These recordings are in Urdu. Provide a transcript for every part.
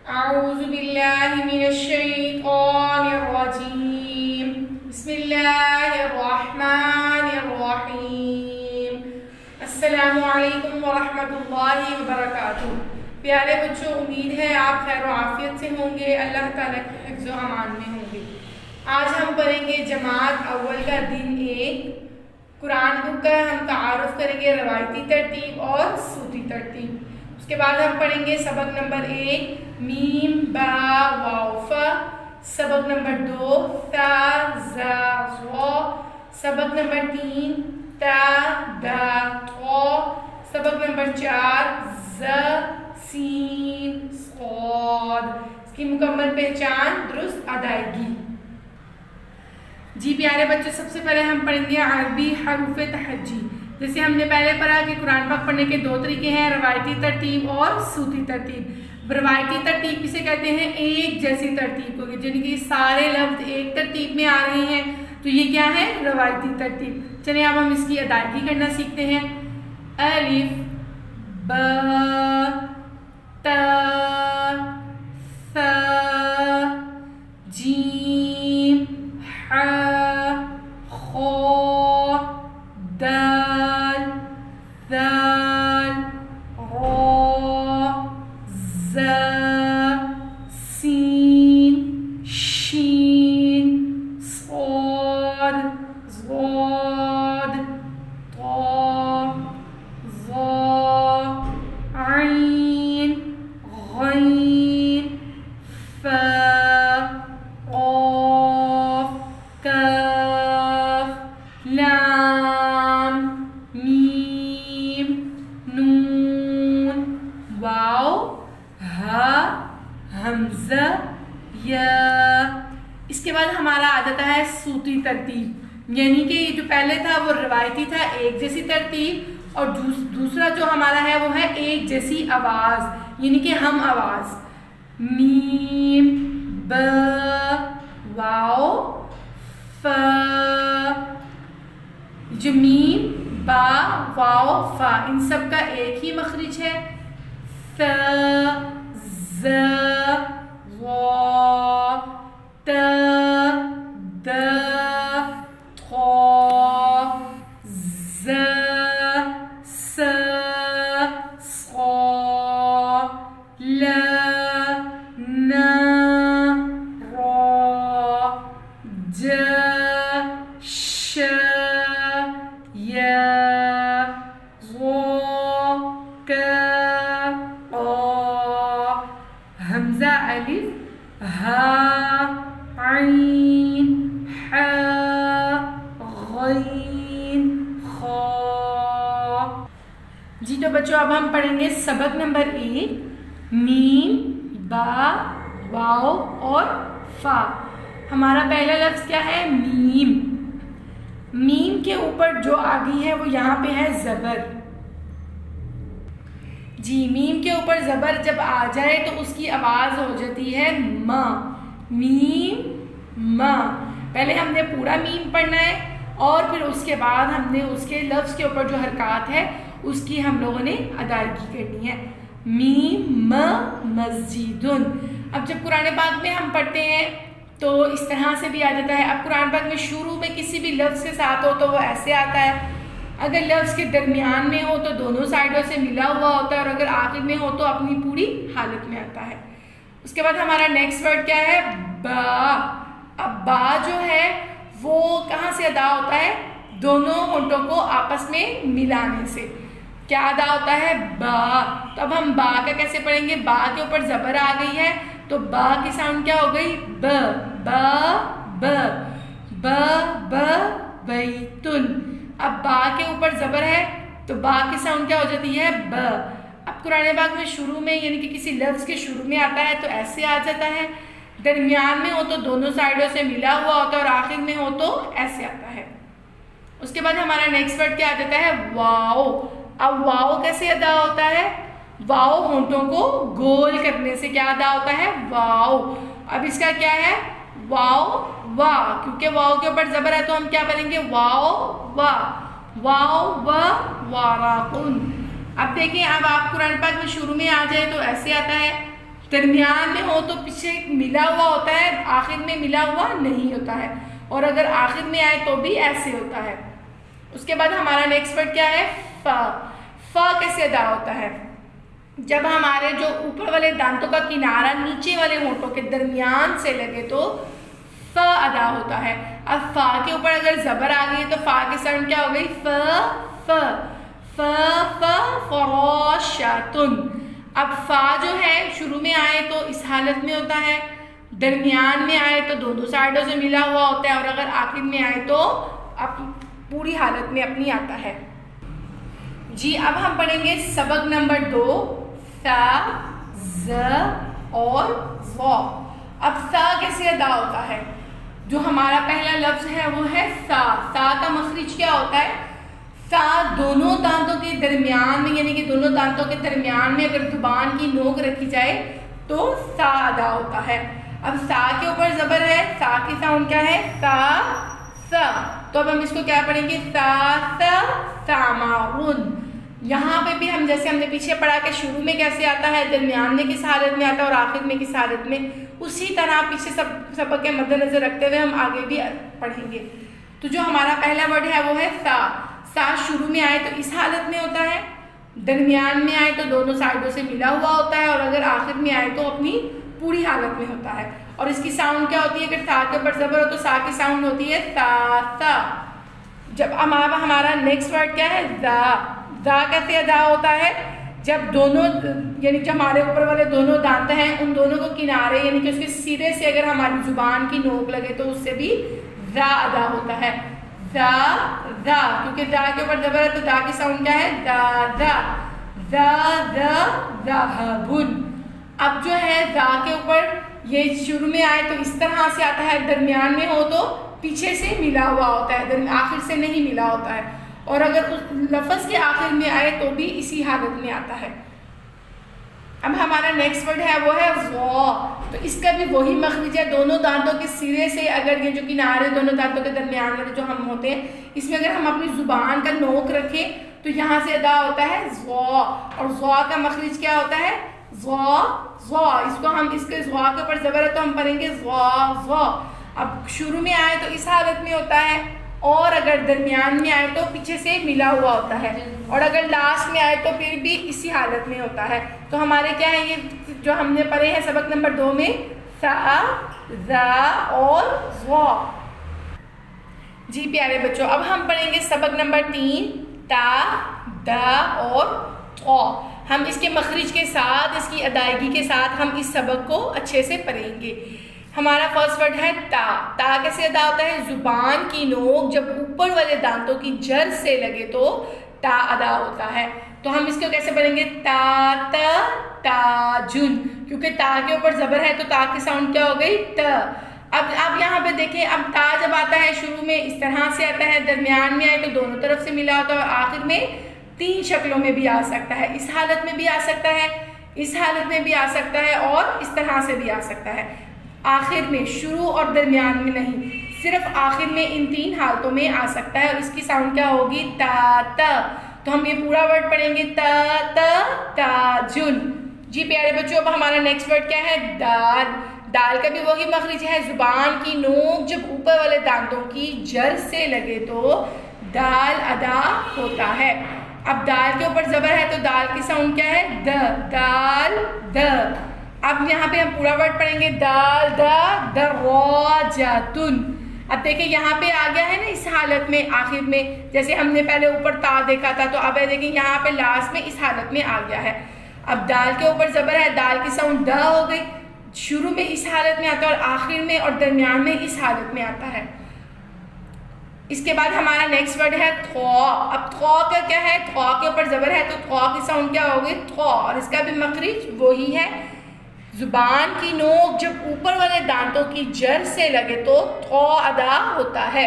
أعوذ بالله من الشيطان الرجيم بسم الله الرحمن الرحیم السلام علیکم ورحمۃ اللہ وبرکاتہ۔ پیارے بچوں، امید ہے آپ خیر و عافیت سے ہوں گے، اللہ تعالیٰ کے حفظ و امان میں ہوں گے۔ آج ہم پڑھیں گے جماعت اول کا دن 1 قرآن بک کا ہم تعارف کریں گے، روایتی ترتیب اور صوتی ترتیب۔ اس کے بعد ہم پڑھیں گے سبق نمبر 1 میم با واو فا، سبق نمبر 2 تا زا ظا، سبق نمبر 3 تا دا طا، سبق نمبر 4 ز سین صاد۔ اس کی مکمل پہچان درست ادائیگی۔ جی پیارے بچے، سب سے پہلے ہم پڑھیں گے عربی حروف تہجی۔ جیسے ہم نے پہلے پڑھا کہ قرآن پاک پڑھنے کے 2 طریقے ہیں، روایتی ترتیب اور صوتی ترتیب۔ روایتی ترتیب کسے کہتے ہیں؟ ایک جیسی ترتیب کو، یعنی کہ سارے لفظ ایک ترتیب میں آ رہے ہیں، تو یہ کیا ہے؟ روایتی ترتیب۔ چلیں اب ہم اس کی ادائیگی کرنا سیکھتے ہیں۔ الف با تا ثا جیم ح خا دال ذال را ز سین شین صاد ضاد طا ظا عین غین فا قاف کاف لام میم نون واو ہا حمزہ یا۔ اس کے بعد ہمارا آ جاتا ہے صوتی ترتیب، یعنی کہ یہ جو پہلے تھا وہ روایتی تھا، ایک جیسی ترتیب، اور دوسرا جو ہمارا ہے وہ ہے ایک جیسی آواز، یعنی کہ ہم آواز۔ میم با واو فا، جو میم با واو فا ان سب کا ایک ہی مخرج ہے۔ ثا ز ظا تا دا طا ز س صا لا نا را ج ش یا ظا کا قا حمزہ الف ہا عین ح غین خا۔ جی تو بچوں، اب ہم پڑھیں گے سبق نمبر 1 میم با واو اور فا۔ ہمارا پہلا لفظ کیا ہے؟ میم۔ میم کے اوپر جو آ گئی ہے وہ یہاں پہ ہے زبر۔ جی میم کے اوپر زبر جب آ جائے تو اس کی آواز ہو جاتی ہے ما، میم ما۔ پہلے ہم نے پورا میم پڑھنا ہے اور پھر اس کے بعد ہم نے اس کے لفظ کے اوپر جو حرکات ہے اس کی ہم لوگوں نے ادائیگی کرنی ہے۔ میم م مسجدن۔ اب جب قرآن پاک میں ہم پڑھتے ہیں تو اس طرح سے بھی آ جاتا ہے۔ اب قرآن پاک میں شروع میں کسی بھی لفظ کے ساتھ ہو تو وہ ایسے آتا ہے، اگر لفظ کے درمیان میں ہو تو دونوں سائڈوں سے ملا ہوا ہوتا ہے، اور اگر آخر میں ہو تو اپنی پوری حالت میں آتا ہے۔ اس کے بعد ہمارا نیکسٹ ورڈ کیا ہے؟ با۔ اب با جو ہے وہ کہاں سے ادا ہوتا ہے؟ دونوں ہونٹوں کو آپس میں ملانے سے کیا ادا ہوتا ہے؟ با۔ تو اب ہم با کا کیسے پڑھیں گے؟ با کے اوپر زبر آ گئی ہے تو با کی ساؤنڈ کیا ہو گئی؟ ب با ب ب ب بیتن۔ اب با کے اوپر زبر ہے تو با کی ساؤنڈ کیا ہو جاتی ہے؟ ب۔ اب قرآن پاک میں شروع میں یعنی کہ کسی لفظ کے شروع میں آتا ہے تو ایسے آ جاتا ہے، درمیان میں ہو تو دونوں سائڈوں سے ملا ہوا ہوتا ہے، اور آخر میں ہو تو ایسے آتا ہے۔ اس کے بعد ہمارا نیکسٹ ورڈ کیا آ جاتا ہے؟ واو۔ اب واو کیسے ادا ہوتا ہے؟ واو ہونٹوں کو گول کرنے سے کیا ادا ہوتا ہے؟ واو۔ اب اس کا کیا ہے؟ واو وا، کیونکہ واو کے اوپر زبر ہے تو ہم کیا کریں گے؟ واو وا، واو و واراقن۔ اب دیکھیں، اب آپ قرآن پاک میں شروع میں آ جائے تو ایسے آتا ہے، درمیان میں ہو تو پیچھے ملا ہوا ہوتا ہے، آخر میں ملا ہوا نہیں ہوتا ہے، اور اگر آخر میں آئے تو بھی ایسے ہوتا ہے۔ اس کے بعد ہمارا نیکسٹ ورڈ کیا ہے؟ فا۔ فا کیسے ادا ہوتا ہے؟ جب ہمارے جو اوپر والے دانتوں کا کنارہ نیچے والے ہونٹوں کے درمیان سے لگے تو فا ادا ہوتا ہے۔ اب فا کے اوپر اگر زبر آ گئی تو فا کے ساؤنڈ کیا ہو گئی؟ ف ف ف ف فراشتن۔ اب فا جو ہے شروع میں آئے تو اس حالت میں ہوتا ہے، درمیان میں آئے تو دونوں سائڈوں سے ملا ہوا ہوتا ہے، اور اگر آخر میں آئے تو پوری حالت میں اپنی آتا ہے۔ جی اب ہم پڑھیں گے سبق نمبر 2، سا ز اور ظا۔ اب سا کیسے ادا ہوتا ہے؟ جو ہمارا پہلا لفظ ہے وہ ہے سا۔ سا کا مخرج کیا ہوتا ہے؟ سا دونوں دانتوں کے درمیان میں، یعنی کہ دونوں دانتوں کے درمیان میں اگر زبان کی نوک رکھی جائے تو سا ادا ہوتا ہے۔ اب سا کے اوپر زبر ہے، سا کی ساؤنڈ کیا ہے؟ سا سا۔ تو اب ہم اس کو کیا پڑھیں گے؟ سا سا سامارون۔ یہاں پہ بھی ہم جیسے ہم نے پیچھے پڑھا کہ شروع میں کیسے آتا ہے، درمیان میں کس حالت میں آتا ہے اور آخر میں کس حالت میں، اسی طرح پیچھے سبق کے مد نظر رکھتے ہوئے ہم آگے بھی پڑھیں گے۔ تو جو ہمارا پہلا ورڈ ہے وہ ہے سا۔ سا شروع میں آئے تو اس حالت میں ہوتا ہے، درمیان میں آئے تو دونوں سائڈوں سے ملا ہوا ہوتا ہے، اور اگر آخر میں آئے تو اپنی پوری حالت میں ہوتا ہے۔ اور اس کی ساؤنڈ کیا ہوتی ہے؟ اگر سا کے اوپر زبر ہو تو سا کی ساؤنڈ ہوتی ہے سا سا۔ جب ہمارا نیکسٹ ورڈ کیا ہے؟ زا۔ زا کیسے ادا ہوتا ہے؟ جب دونوں، یعنی جو ہمارے اوپر والے دونوں دانت ہیں ان دونوں کو کنارے، یعنی کہ اس کے سرے سے اگر ہماری زبان کی نوک لگے تو اس سے بھی زا ادا ہوتا ہے۔ زا زا، کیونکہ زا کے اوپر زبر ہے تو زا کی ساؤنڈ کیا ہے؟ زا زا زا زا ذہبن۔ اب جو ہے زا کے اوپر یہ شروع میں آئے تو اس طرح سے آتا ہے، درمیان میں ہو تو پیچھے سے ملا ہوا ہوتا ہے، آخر سے نہیں ملا ہوتا ہے، اور اگر اس لفظ کے آخر میں آئے تو بھی اسی حالت میں آتا ہے۔ اب ہمارا نیکسٹ ورڈ ہے وہ ہے ظا۔ تو اس کا بھی وہی مخرج ہے، دونوں دانتوں کے سرے سے اگر یہ جو کنارے دونوں دانتوں کے درمیان والے جو ہم ہوتے ہیں اس میں اگر ہم اپنی زبان کا نوک رکھیں تو یہاں سے ادا ہوتا ہے ظا، اور ظا کا مخرج کیا ہوتا ہے؟ ظا ظا۔ اس کو ہم اس کے ظا کے اوپر زبر ہے تو ہم پڑھیں گے ظا ظا۔ اب شروع میں آئے تو اس حالت میں ہوتا ہے، اور اگر درمیان میں آئے تو پیچھے سے ملا ہوا ہوتا ہے، اور اگر لاسٹ میں آئے تو پھر بھی اسی حالت میں ہوتا ہے۔ تو ہمارے کیا ہے یہ جو ہم نے پڑھے ہیں سبق نمبر 2 میں، سا زا اور ظا۔ جی پیارے بچوں، اب ہم پڑھیں گے سبق نمبر 3، تا دا اور طا۔ ہم اس کے مخرج کے ساتھ، اس کی ادائیگی کے ساتھ ہم اس سبق کو اچھے سے پڑھیں گے۔ ہمارا فرسٹ ورڈ ہے تا۔ تا کیسے ادا ہوتا ہے؟ زبان کی نوک جب اوپر والے دانتوں کی جڑ سے لگے تو تا ادا ہوتا ہے۔ تو ہم اس کو کیسے پڑھیں گے؟ تا تا تاجن، کیونکہ تا کے اوپر زبر ہے تو تا کی ساؤنڈ کیا ہو گئی؟ تا۔ اب یہاں پہ دیکھیں، اب تا جب آتا ہے شروع میں اس طرح سے آتا ہے، درمیان میں آئے تو دونوں طرف سے ملا ہوتا ہے، اور آخر میں 3 شکلوں میں بھی آ سکتا ہے، اس حالت میں بھی آ سکتا ہے، اس حالت میں بھی آ سکتا ہے، اور اس طرح سے بھی آ سکتا ہے۔ آخر میں، شروع اور درمیان میں نہیں، صرف آخر میں ان 3 حالتوں میں آ سکتا ہے، اور اس کی ساؤنڈ کیا ہوگی؟ تا تا۔ تو ہم یہ پورا ورڈ پڑھیں گے تا تا تاجن۔ جی پیارے بچوں، اب ہمارا نیکسٹ ورڈ کیا ہے؟ دال۔ دال کا بھی وہی مخرج ہے، زبان کی نوک جب اوپر والے دانتوں کی جڑ سے لگے تو دال ادا ہوتا ہے۔ اب دال کے اوپر زبر ہے تو دال کی ساؤنڈ کیا ہے؟ د۔ دال د۔ اب یہاں پہ ہم پورا ورڈ پڑھیں گے دال دا دراجتن۔ اب دیکھیں یہاں پہ آ گیا ہے نا اس حالت میں، آخر میں، جیسے ہم نے پہلے اوپر تا دیکھا تھا، تو اب دیکھیں یہاں پہ لاسٹ میں اس حالت میں آ گیا ہے۔ اب دال کے اوپر زبر ہے، دال کی ساؤنڈ د ہو گئی، شروع میں اس حالت میں آتا ہے، اور آخر میں اور درمیان میں اس حالت میں آتا ہے۔ اس کے بعد ہمارا نیکسٹ ورڈ ہے تھا۔ اب تھا کا کیا ہے؟ تھا کے اوپر زبر ہے تو تھا کی ساؤنڈ کیا ہوگی؟ تھا، اور اس کا بھی مخرج وہی ہے، زبان کی نوک جب اوپر والے دانتوں کی جڑ سے لگے تو تھا ادا ہوتا ہے۔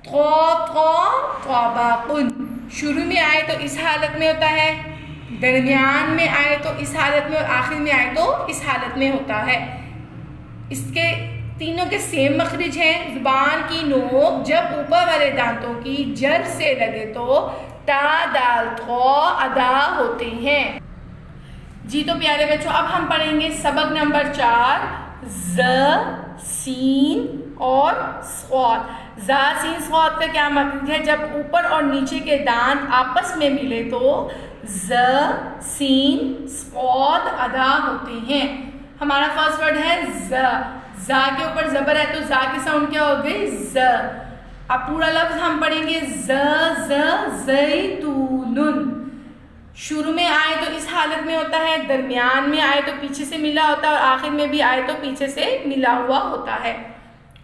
تھا تھا طبقن۔ شروع میں آئے تو اس حالت میں ہوتا ہے، درمیان میں آئے تو اس حالت میں، اور آخر میں آئے تو اس حالت میں ہوتا ہے۔ اس کے تینوں کے سیم مخرج ہیں، زبان کی نوک جب اوپر والے دانتوں کی جڑ سے لگے تو تا دال تھا ادا ہوتے ہیں۔ جی تو پیارے بچوں اب ہم پڑھیں گے سبق نمبر 4 ز سین اور صاد. ز سین صاد کا کیا مطلب ہے؟ جب اوپر اور نیچے کے دانت آپس میں ملے تو ز سین صاد ادا ہوتے ہیں. ہمارا فرسٹ ورڈ ہے ز. ز کے اوپر زبر ہے تو ز کی ساؤنڈ کیا ہو گئی؟ ز. اب پورا لفظ ہم پڑھیں گے ز زیتون. شروع میں آئے تو اس حالت میں ہوتا ہے، درمیان میں آئے تو پیچھے سے ملا ہوتا ہے اور آخر میں بھی آئے تو پیچھے سے ملا ہوا ہوتا ہے.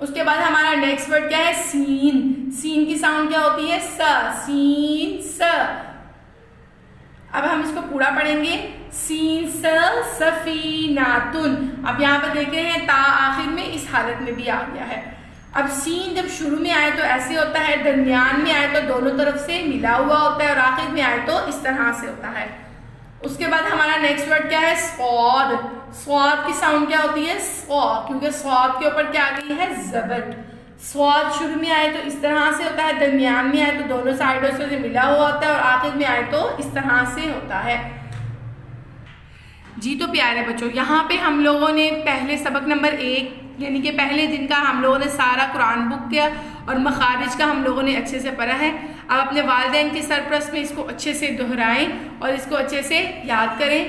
اس کے بعد ہمارا نیکسٹ ورڈ کیا ہے؟ سین. سین کی ساؤنڈ کیا ہوتی ہے؟ س. سین س. اب ہم اس کو پورا پڑھیں گے سین س سفیناتن. اب یہاں پہ دیکھ رہے ہیں تا آخر میں اس حالت میں بھی آ گیا ہے. اب سین جب شروع میں آئے تو ایسے ہوتا ہے، درمیان میں آئے تو دونوں طرف سے ملا ہوا ہوتا ہے اور آخر میں آئے تو اس طرح سے ہوتا ہے. اس کے بعد ہمارا نیکسٹ ورڈ کیا ہے؟ صاد. صاد کی ساؤنڈ کیا ہوتی ہے؟ صا. کیونکہ صاد کے اوپر کیا آ گئی ہے؟ زبر. صاد شروع میں آئے تو اس طرح سے ہوتا ہے، درمیان میں آئے تو دونوں سائڈوں سے ملا ہوا ہوتا ہے اور آخر میں آئے تو اس طرح سے ہوتا ہے. جی تو پیارے بچوں یہاں پہ ہم لوگوں نے پہلے سبق نمبر 1 یعنی کہ پہلے دن کا ہم لوگوں نے سارا قرآن بک کیا اور مخارج کا ہم لوگوں نے اچھے سے پڑھا ہے. اب اپنے والدین کی سرپرست میں اس کو اچھے سے دہرائیں اور اس کو اچھے سے یاد کریں.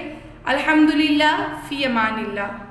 الحمدللہ فی امان اللہ.